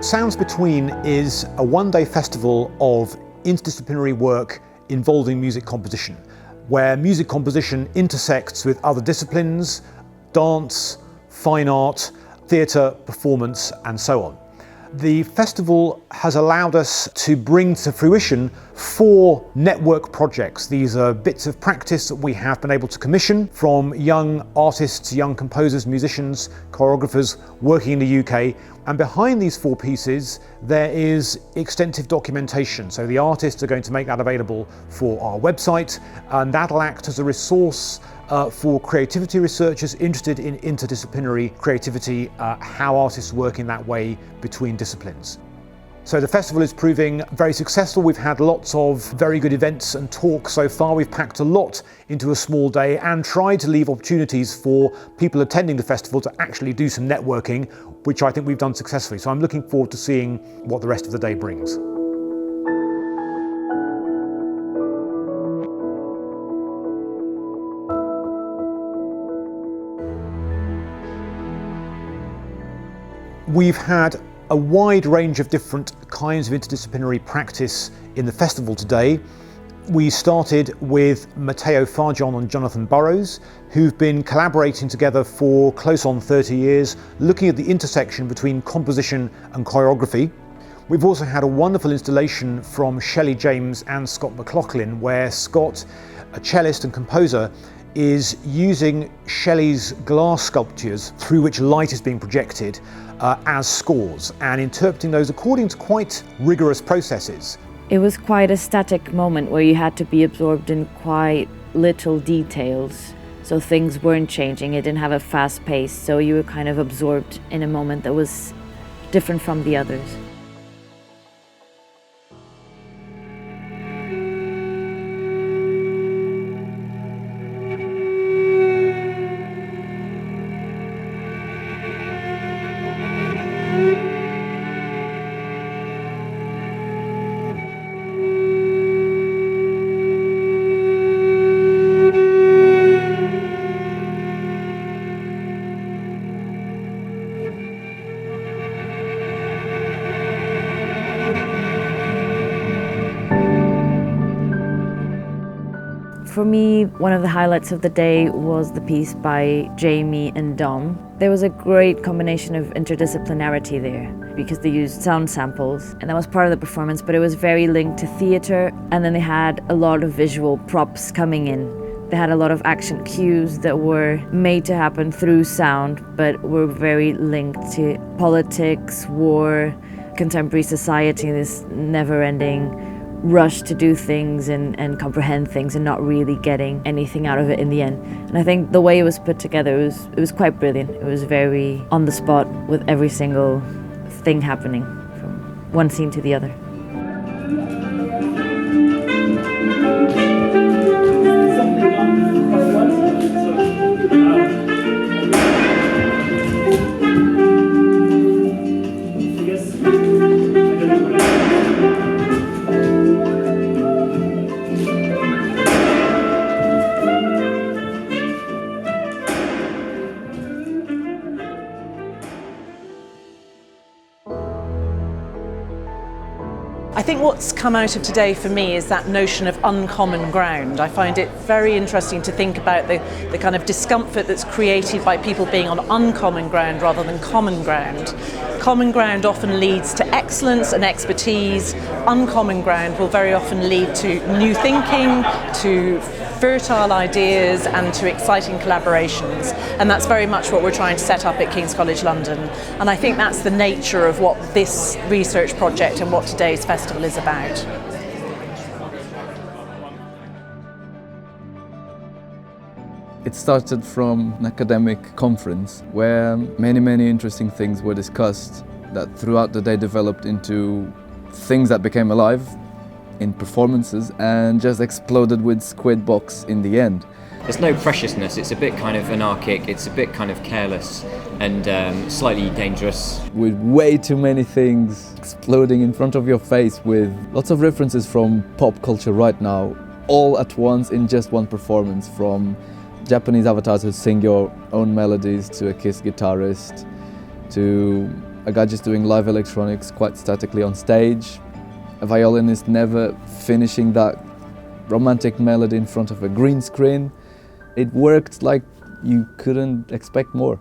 Sounds Between is a one-day festival of interdisciplinary work involving music composition, where music composition intersects with other disciplines, dance, fine art, theatre, performance, and so on. The festival has allowed us to bring to fruition 4 network projects. These are bits of practice that we have been able to commission from young artists, young composers, musicians, choreographers working in the UK. And behind these 4 pieces, there is extensive documentation. So the artists are going to make that available for our website, and that'll act as a resource for creativity researchers interested in interdisciplinary creativity, how artists work in that way between disciplines. So the festival is proving very successful. We've had lots of very good events and talks so far. We've packed a lot into a small day and tried to leave opportunities for people attending the festival to actually do some networking, which I think we've done successfully. So I'm looking forward to seeing what the rest of the day brings. We've had a wide range of different kinds of interdisciplinary practice in the festival today. We started with Matteo, Fargion and Jonathan Burrows, who've been collaborating together for close on 30 years, looking at the intersection between composition and choreography. We've also had a wonderful installation from Shelley James and Scott McLaughlin, where Scott, a cellist and composer, is using Shelley's glass sculptures through which light is being projected as scores and interpreting those according to quite rigorous processes. It was quite a static moment where you had to be absorbed in quite little details. So things weren't changing, it didn't have a fast pace, so you were kind of absorbed in a moment that was different from the others. For me, one of the highlights of the day was the piece by Jamie and Dom. There was a great combination of interdisciplinarity there because they used sound samples and that was part of the performance, but it was very linked to theatre, and then they had a lot of visual props coming in. They had a lot of action cues that were made to happen through sound, but were very linked to politics, war, contemporary society, this never-ending rush to do things and comprehend things and not really getting anything out of it in the end. And I think the way it was put together, it was quite brilliant. It was very on the spot with every single thing happening from one scene to the other. I think what's come out of today for me is that notion of uncommon ground. I find it very interesting to think about the kind of discomfort that's created by people being on uncommon ground rather than common ground. Common ground often leads to excellence and expertise. Uncommon ground will very often lead to new thinking, to fertile ideas and to exciting collaborations, and that's very much what we're trying to set up at King's College London, and I think that's the nature of what this research project and what today's festival is about. It started from an academic conference where many interesting things were discussed that throughout the day developed into things that became alive in performances and just exploded with Squib-box in the end. There's no preciousness, it's a bit kind of anarchic, it's a bit kind of careless and slightly dangerous. With way too many things exploding in front of your face with lots of references from pop culture right now, all at once in just one performance, from Japanese avatars who sing your own melodies to a Kiss guitarist, to a guy just doing live electronics quite statically on stage, a violinist never finishing that romantic melody in front of a green screen. It worked like you couldn't expect more.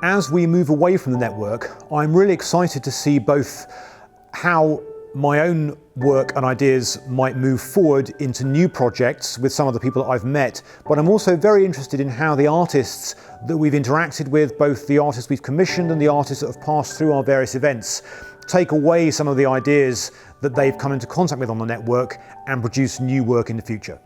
As we move away from the network, I'm really excited to see both how my own work and ideas might move forward into new projects with some of the people that I've met, but I'm also very interested in how the artists that we've interacted with, both the artists we've commissioned and the artists that have passed through our various events, take away some of the ideas that they've come into contact with on the network and produce new work in the future.